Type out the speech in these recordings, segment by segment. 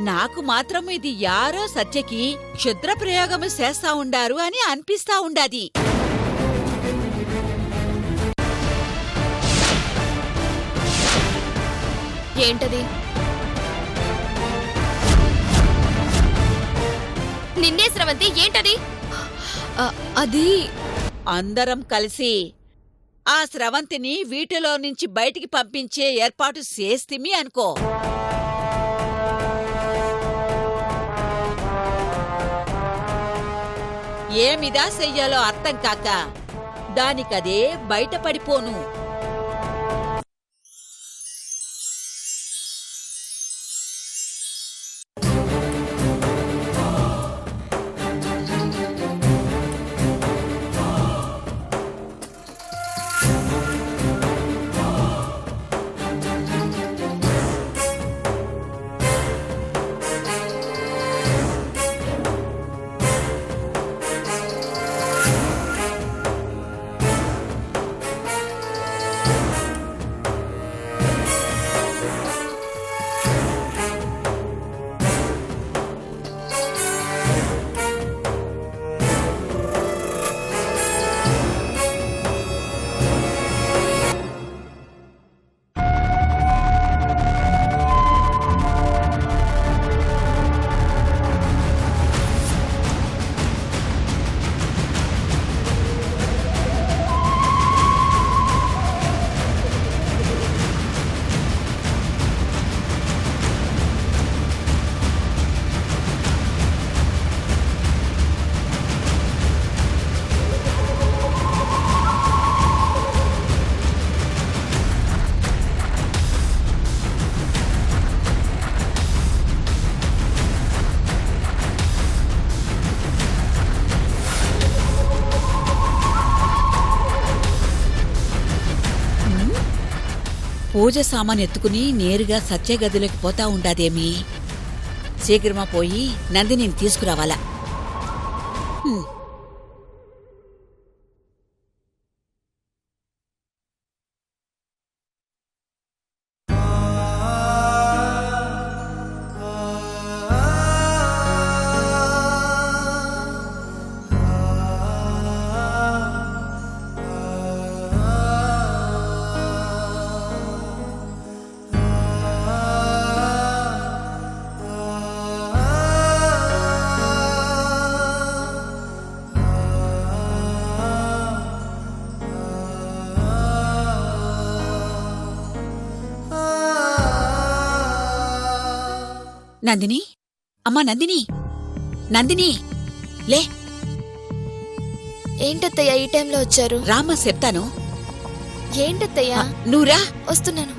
నాకు మాత్రం ఇది యారో సత్యకి క్షుద్ర ప్రయోగము చేస్తా ఉండారు అని అనిపిస్తా ఉండాది. ఏంటది? నిన్నే స్రవంతి, ఏంటది? అది అందరం కలిసి ఆ స్రవంతిని వీటిలో నుంచి బయటికి పంపించే ఏర్పాటు చేస్తిమి అనుకో. ఏమిదా చెయ్యాలో అర్థం కాక దానికదే బయటపడిపోను. పూజ సామాన్ ఎత్తుకుని నేరుగా సత్యగదిలోకి పోతా ఉండాదేమి. శీఘ్రమా పోయి నందినిని తీసుకురావాలా. నందిని, అమ్మా నందిని, నందిని లే. ఏంటత్తయ్య ఈ టైంలో వచ్చారు? రామ్మా చెప్తాను. ఏంటత్తయ్య? నువ్వురా. వస్తున్నాను.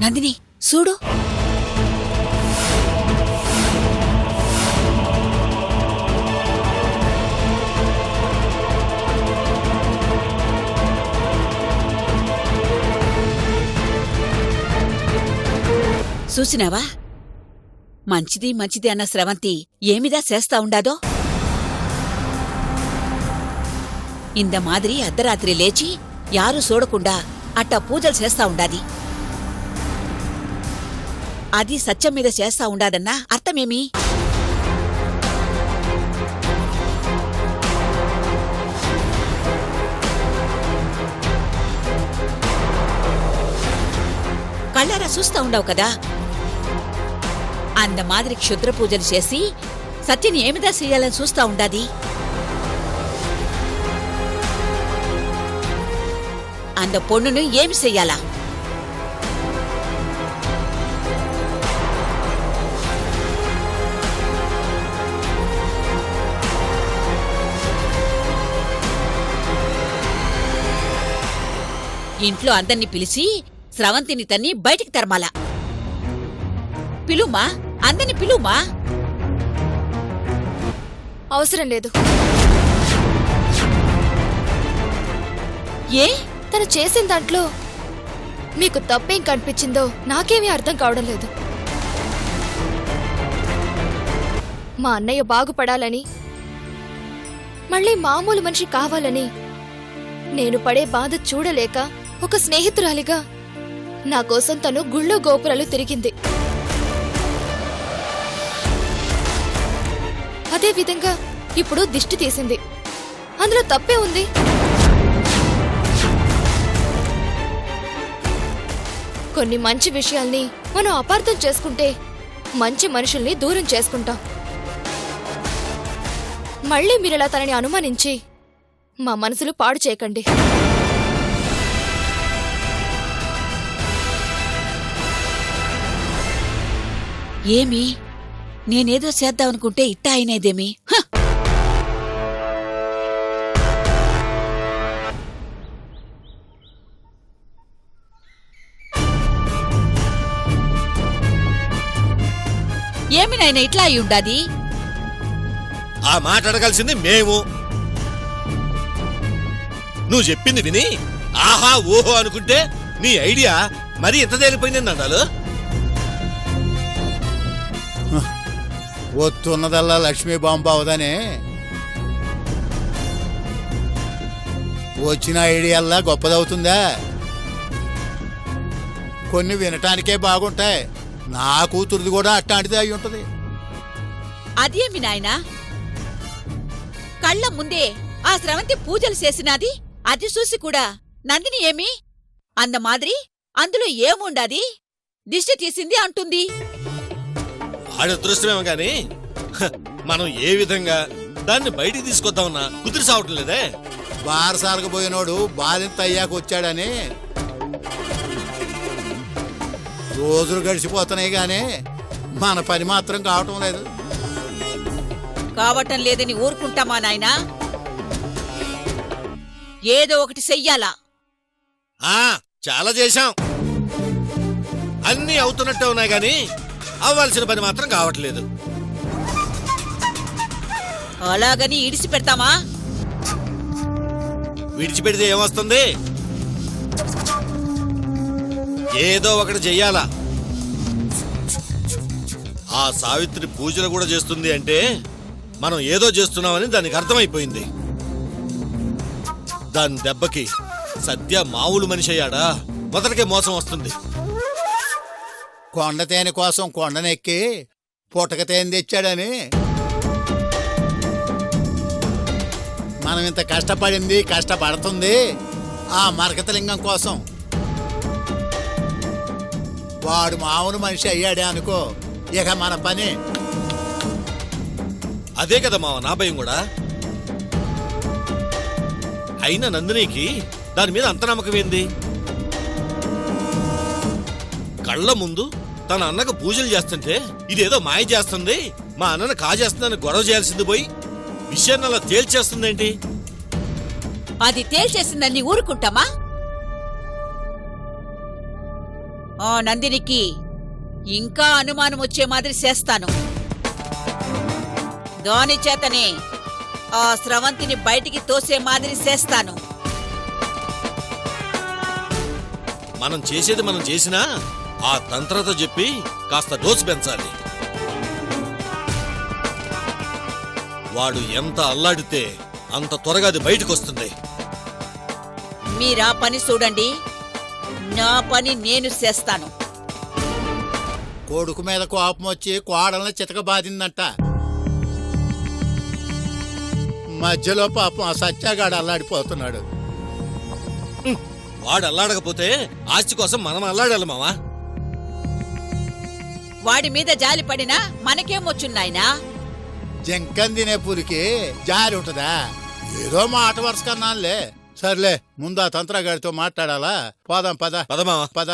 నందిని చూడు. చూసినావా? మంచిది మంచిది అన్న స్రవంతి ఏమిదా చేస్తా ఉండాదో. ఇంద మాదిరి అర్ధరాత్రి లేచి యారు చూడకుండా అట్టా పూజలు చేస్తా ఉండాది. అది సత్యం మీద చేస్తా ఉండాదన్నా అర్థమేమి? కళ్ళారా చూస్తా ఉండవు కదా. అంద మాదిరి క్షుద్ర పూజలు చేసి సత్యని ఏమిదా చెయ్యాలని చూస్తా ఉండాది. అంద పొన్నును ఏమి చెయ్యాలా? ఇంట్లో అందర్నీ పిలిచి స్రవంతిని తన్ని బయటికి తరమాలా. పిలుమా, అందర్నీ పిలుమా. అవసరం లేదు. ఏ? తను చేసిన దాంట్లో మీకు తప్పేం కనిపించిందో నాకేమీ అర్థం కావడం లేదు. మా అన్నయ్య బాగుపడాలని, మళ్ళీ మామూలు మనిషి కావాలని నేను పడే బాధ చూడలేక ఒక స్నేహితురాలిగా నా కోసం తను గుళ్ళో గోపురాలు తిరిగింది. అదే విధంగా ఇప్పుడు దిష్టి తీసింది. అందులో తప్పే ఉంది? కొన్ని మంచి విషయాల్ని మనం అపార్థం చేసుకుంటే మంచి మనుషుల్ని దూరం చేసుకుంటాం. మళ్ళీ మీరిలా తనని అనుమానించి మా మనసులు పాడు చేయకండి. ఏమి? నేనేదో చేద్దామనుకుంటే ఇట్టా అయినేదేమి? ఏమి నాయన ఇట్లా అయి ఉండాది? ఆ మాట అడగాల్సింది మేము. నువ్వు చెప్పింది విని ఆహా ఓహో అనుకుంటే నీ ఐడియా మరీ ఎంత తేలిపోయింది అన్నాడు. వస్తున్నదల్లా లక్ష్మీ బాంబు అవదనే వచ్చిన ఐడియాల్లా గొప్పదవుతుందా? కొన్ని వినటానికే బాగుంటాయి. నా కూతురుది కూడా అట్టాంటిదే అయి ఉంటది. అదేమి నాయనా? కళ్ళ ముందే ఆ స్రవంతి పూజలు చేసినాది. అది చూసి కూడా నందిని ఏమి అంద మాదిరి అందులో ఏముండాది దిష్టి తీసింది అంటుంది. ఆడ అదృష్టమేమో గాని మనం ఏ విధంగా దాన్ని బయటికి తీసుకొద్దామన్నా కుదిరి సావటం లేదే. బారసాలకు పోయినోడు బాలింత అయ్యాక వచ్చాడని రోజులు గడిచిపోతున్నాయి గానీ మన పని మాత్రం కావటం లేదు. కావటం లేదని ఊరుకుంటామా నాయనా? ఏదో ఒకటి చెయ్యాలా. చాలా చేశాం. అన్నీ అవుతున్నట్టే ఉన్నాయి గాని అవ్వాల్సిన పని మాత్రం కావట్లేదు. అలాగని ఇడిసి పెడతామా? విడిచిపెడితే ఏమొస్తుంది? ఏదో ఒకటి చెయ్యాలా. ఆ సావిత్రి పూజలు కూడా చేస్తుంది అంటే మనం ఏదో చేస్తున్నామని దానికి అర్థమైపోయింది. దాని దెబ్బకి సద్య మామూలు మనిషి అయ్యాడా మొదటికే మోసం వస్తుంది. కొండతేనె కోసం కొండనెక్కి పుట్టకతేనె తెచ్చాడని మనం ఇంత కష్టపడింది కష్టపడుతుంది ఆ మరకతలింగం కోసం. వాడు మామూలు మనిషి అయ్యాడే అనుకో, ఇక మన పని. అదే కదా మావ నా భయం కూడా. అయినా నందినికి దాని మీద అంత నమ్మకం ఏంది? కళ్ళ ముందు తన అన్నకు పూజలు చేస్తుంటే ఇదేదో మాయ చేస్తుంది, మా అన్నను కాజేస్తుందని గొడవ చేయాల్సింది పోయి విషయాన్ని అలా తేల్చేస్తుందేంటి? అది తేల్చేసిందని ఊరుకుంటామా? ఆ నందినికి ఇంకా అనుమానం వచ్చే మాదిరి చేస్తాను. దాని చేతనే ఆ స్రవంతిని బయటికి తోసే మాదిరి చేస్తాను. మనం చేసేది మనం చేసినా ఆ తంత్రతో చెప్పి కాస్త డోసు పెంచాలి. వాడు ఎంత అల్లాడితే అంత త్వరగా అది బయటకు వస్తుంది. మీరా పని చూడండి, నా పని నేను చేస్తాను. కొడుకు మీద కోపం వచ్చి కోడల్ని చితక బాధిందంట. మధ్యలో పాపం ఆ సత్యాగాడు అల్లాడిపోతున్నాడు. వాడు అల్లాడకపోతే ఆస్తి కోసం మనం అల్లాడాలి మావా. వాడి మీద జాలి పడినా మనకేమొచ్చున్నాయనా? జంకన్ తినే పులికి జారి ఉంటదా? ఏదో మాట వరుస కన్నానులే. సర్లే, ముందు ఆ తంత్రగాడితో మాట్లాడాలా. పోదాం పద. పద మావా. పద.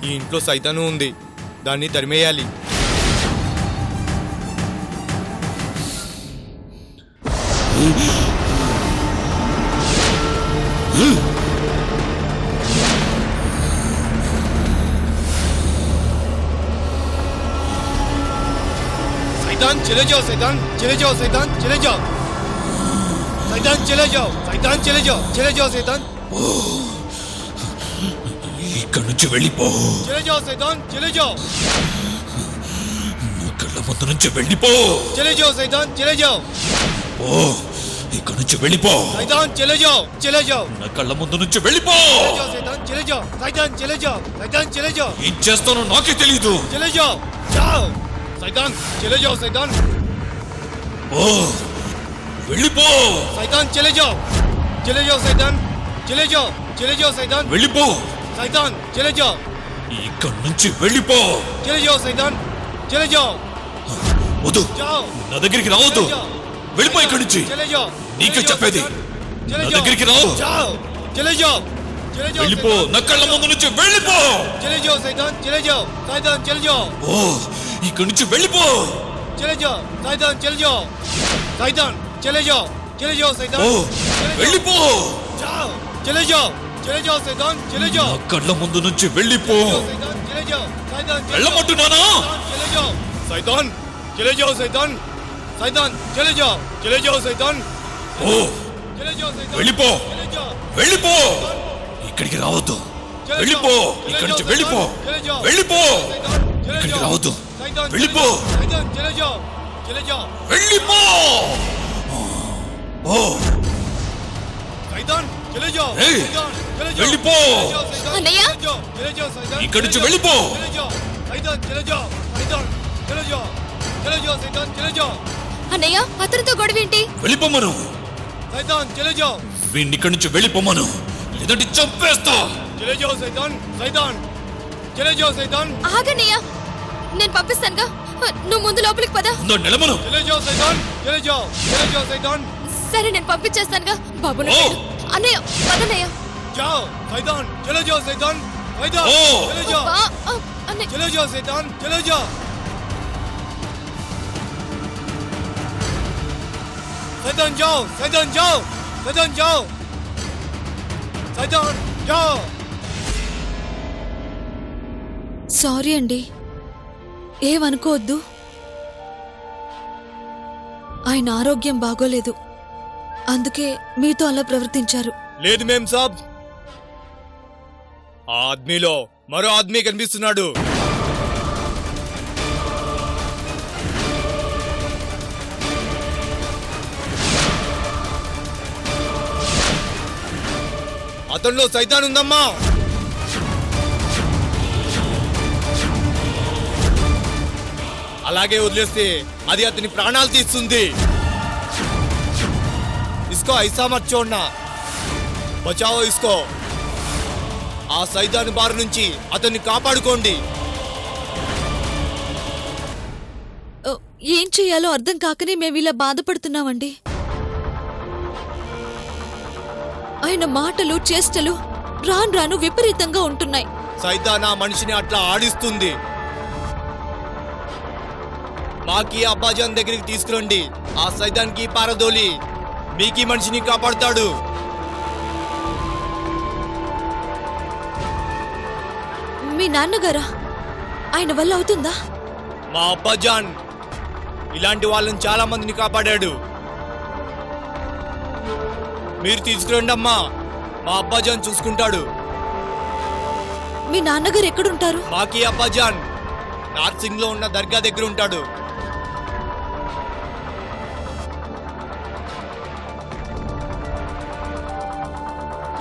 ఈ ఇంట్లో సైతాను ఉంది, దాన్ని తరిమేయాలి. शैतान चले जाओ, शैतान चले जाओ, शैतान चले जाओ, शैतान चले जाओ, शैतान चले जाओ, चले जाओ शैतान, ఇక్కడి నుంచి వెళ్ళిపో. चले जाओ शैतान चले जाओ, నా కళ్ళ ముందు నుంచి వెళ్ళిపో. चले जाओ शैतान चले जाओ, ఓ ఇక్కడి నుంచి వెళ్ళిపో. शैतान चले जाओ, चले जाओ, నా కళ్ళ ముందు నుంచి వెళ్ళిపో. चले जाओ शैतान चले जाओ, शैतान चले जाओ, शैतान चले जाओ, ఏం చేస్తానో నాకే తెలీదు. चले जाओ, जाओ शैतान चले जाओ, शैतान, ఓ వెళ్ళిపో. शैतान चले जाओ, चले जाओ शैतान, चले जाओ, चले जाओ शैतान, వెళ్ళిపో. शैतान चले जाओ, ఇక్కడి నుంచి వెళ్ళిపో. चले जाओ शैतान, चले जाओ, వద్దు, जाओ, నా దగ్గరికి రావద్దు. వెళ్ళిపో ఇక్కడి నుంచి. चले जाओ, నీకే చెప్పేది. चले నా जाओ, దగ్గరికి రావు. जाओ, चले जाओ, चले जाओ, వెళ్ళిపో. నా కళ్ళ ముందు నుంచి వెళ్ళిపో. चले जाओ शैतान, चले जाओ, शैतान चले जाओ, ఓ ఇక్కడి నుంచి వెళ్ళిపో. चले जाओ, शैतान चले जाओ, शैतान चले जाओ, चले जाओ शैतान, ఓ चले जाओ, వెళ్ళిపో. जाओ, चले जाओ, चले जाओ शैतान, चले నా जाओ, కళ్ళ ముందు నుంచి వెళ్ళిపో. शैतान चले जाओ, शैतान चले जाओ, వెళ్ళమంటున్నానా? चले जाओ, शैतान चले जाओ, शैतान, शैतान चले जाओ, चले जाओ शैतान, ఓ चले जाओ शैतान, వెళ్ళిపో. चले जाओ, వెళ్ళిపో. ఇక్కడికి రావద్దు. వెళ్ళిపో. ఇక్కడి నుంచి వెళ్ళిపో. వెళ్ళిపో. ఇక్కడికి రావద్దు. వెళ్ళిపో. शैतान चले जाओ, चले जाओ, వెళ్ళిపో. ఓ शैतान चले जाओ, ఏయ్, शैतान चले जाओ, వెళ్ళిపో. అన్నయ్య? चले जाओ शैतान, ఇక్కడి నుంచి వెళ్ళిపో. चले जाओ, शैतान चले जाओ, शैतान चले जाओ, चले जाओ शैतान चले जाओ, అన్నయ్య అతనితో గొడవేంటి? వెళ్ళిపోమను. शैतान चले जाओ, వీడిని ఇక్కడి నుంచి వెళ్ళిపోమను. లేదంటే చంపేస్తా. चले जाओ शैतान, शैतान चले जाओ शैतान, ఆగన్నయ్య, నేను పంపిస్తానుగా. నువ్వు ముందు లోపలికి పద. ఉందో నిలమను. चले जाओ शैतान, चले जाओ, चले जाओ शैतान, సరే నేను పంపించేస్తానుగా. బాబు ఓ. అన్నయ్య పదన్నయ్య. जाओ शैतान, चले जाओ शैतान, शैतान ओ। चले जाओ, అన్నయ్య चले जाओ शैतान, चले जाओ, शैतान जाओ, शैतान जाओ, शैतान जाओ, शैतान जाओ, సారీ అండి, ఏమనుకోవద్దు. ఆయన ఆరోగ్యం బాగోలేదు, అందుకే మీతో అలా ప్రవర్తించారు. లేదు మేం సాబ్, ఆ ఆద్మీలో మరో ఆద్మీ కనిపిస్తున్నాడు. అతనిలో సైతాన్ ఉందమ్మా. అలాగే వదిలేస్తే అది అతని ప్రాణాలు తీస్తుంది. ఇస్కో ఐసా మత్ చోడ్నా, బచావో ఇస్కో. ఆ సైతాన్ బారి నుంచి అతన్ని కాపాడుకోండి. ఓ, ఏం చెయ్యాలో అర్థం కాకనే మేము ఇలా బాధపడుతున్నామండి. ఆయన మాటలు చేష్టలు రాను రాను విపరీతంగా ఉంటున్నాయి. సైతాన్ ఆ మనిషిని అట్లా ఆడిస్తుంది. మాకి అబ్బాజాన్ దగ్గరికి తీసుకురండి. ఆ సైతాన్కి పారదోలి మీకీ మనిషిని కాపాడుతాడు. మీ నాన్నగారా? ఆయన వల్ల అవుతుందా? మా అబ్బాజాన్ ఇలాంటి వాళ్ళని చాలా మందిని కాపాడాడు. మీరు తీసుకురండి అమ్మా, మా అబ్బాజాన్ చూసుకుంటాడు. మీ నాన్నగారు ఎక్కడుంటారు? మాకి అబ్బాజాన్ నార్సింగ్ లో ఉన్న దర్గా దగ్గర ఉంటాడు.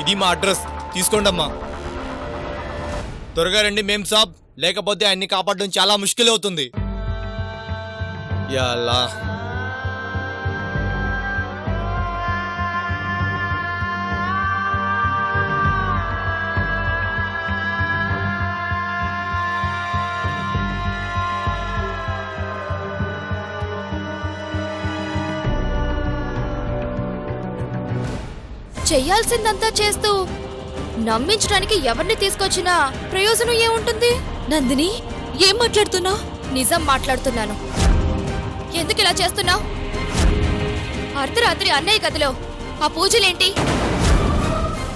ఇది మా అడ్రస్, తీసుకోండి అమ్మా. త్వరగా రండి మేం సాబ్, లేకపోతే ఆయన్ని కాపాడడం చాలా ముష్కిల్ అవుతుంది. యా అల్లా. చెయ్యాల్సిందంతా చేస్తూ నమ్మించడానికి ఎవరిని తీసుకొచ్చినా ప్రయోజనం ఏముంటుంది? నందిని, ఏం మాట్లాడుతున్నావు? నిజం మాట్లాడుతున్నాను. ఎందుకు ఇలా చేస్తున్నావు? అర్ధరాత్రి అన్నయ్య గదిలో ఆ పూజలేంటి?